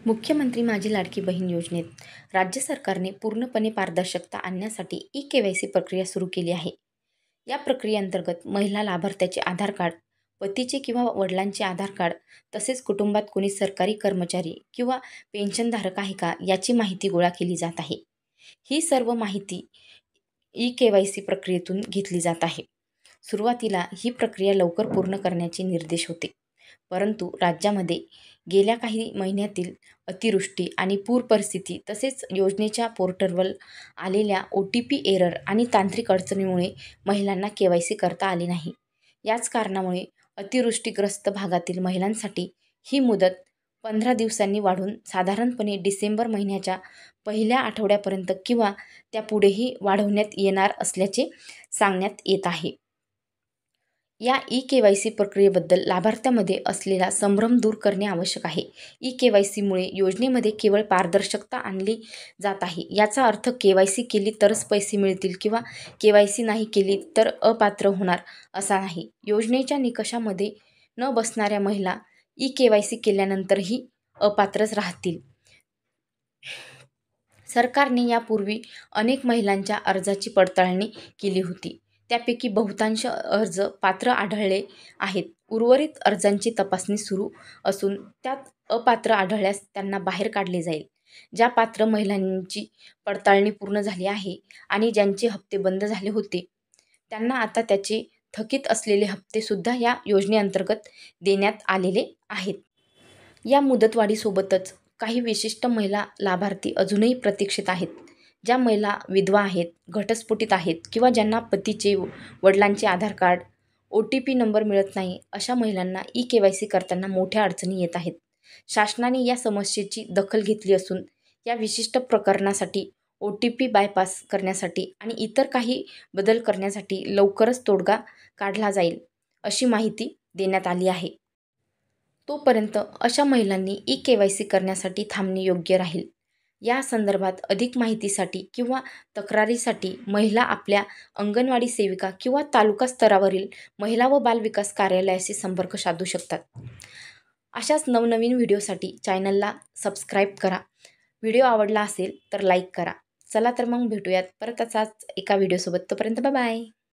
मुख्यमंत्री माझी लाडकी बहीण योजनेत राज्य सरकारने पूर्णपणे पारदर्शकता आणण्यासाठी ई-के-वाय-सी प्रक्रिया सुरू केली आहे. या प्रक्रियेअंतर्गत महिला लाभार्थ्याचे आधार कार्ड, पतीचे किंवा वडिलांचे आधार कार्ड, तसेच कुटुंबात कोणी सरकारी कर्मचारी किंवा पेन्शनधारक आहे का याची माहिती गोळा केली जात आहे. ही सर्व माहिती ई-के-वाय-सी प्रक्रियेतून घेतली जात आहे. सुरुवातीला ही प्रक्रिया लवकर पूर्ण करण्याचे निर्देश होते. परंतु राज्यामध्ये गेल्या काही महिन्यातील अतिवृष्टी आणि पूर परिस्थिती तसेच योजनेच्या पोर्टलवर आलेल्या OTP एरर आणि तांत्रिक अडचणीमुळे महिलांना KYC करता आले नाही. याच कारणामुळे अतिवृष्टीग्रस्त भागातील महिलांसाठी ही मुदत 15 दिवसांनी वाढून साधारणपणे डिसेंबर महिन्याच्या पहिल्या आठवड्यापर्यंत किंवा त्यापुढेही वाढवण्यात येणार असल्याचे सांगण्यात येत आहे. या ई-के-वाय-सी प्रक्रियेबद्दल लाभार्थ्यांमध्ये असलेला संभ्रम दूर करणे आवश्यक आहे. ई-के-वाय-सीमुळे योजनेमध्ये केवळ पारदर्शकता आणली जात आहे. याचा अर्थ KYC केली तरच पैसे मिळतील किंवा KYC नाही केली तर अपात्र होणार असा नाही. योजनेच्या निकषामध्ये न बसणाऱ्या महिला ई-के-वाय-सी केल्यानंतरही अपात्रच राहतील. सरकारने यापूर्वी अनेक महिलांच्या अर्जाची पडताळणी केली होती. त्यापैकी बहुतांश अर्ज पात्र आढळले आहेत. उर्वरित अर्जांची तपासणी सुरू असून त्यात अपात्र आढळल्यास त्यांना बाहेर काढले जाईल. ज्या पात्र महिलांची पडताळणी पूर्ण झाली आहे आणि ज्यांचे हप्ते बंद झाले होते, त्यांना आता त्याचे थकीत असलेले हप्तेसुद्धा या योजनेअंतर्गत देण्यात आलेले आहेत. या मुदतवाढीसोबतच काही विशिष्ट महिला लाभार्थी अजूनही प्रतीक्षेत आहेत. ज्या महिला विधवा आहेत, घटस्फोटित आहेत किंवा ज्यांना पतीचे, वडिलांचे आधार कार्ड, OTP नंबर मिळत नाही, अशा महिलांना ई-के-वाय-सी करताना मोठ्या अडचणी येत आहेत. शासनाने या समस्येची दखल घेतली असून या विशिष्ट प्रकरणासाठी OTP बायपास करण्यासाठी आणि इतर काही बदल करण्यासाठी लवकरच तोडगा काढला जाईल, अशी माहिती देण्यात आली आहे. तोपर्यंत अशा महिलांनी ई-के-वाय-सी करण्यासाठी थांबणे योग्य राहील. या संदर्भात अधिक माहितीसाठी किंवा तक्रारीसाठी महिला आपल्या अंगणवाडी सेविका किंवा तालुका स्तरावरील महिला व बाल विकास कार्यालयाशी संपर्क साधू शकतात. अशाच नवनवीन व्हिडिओसाठी चॅनलला सबस्क्राईब करा. व्हिडिओ आवडला असेल तर लाईक करा. चला तर मग भेटूयात परत असाच एका व्हिडिओसोबत. तोपर्यंत बाय बाय.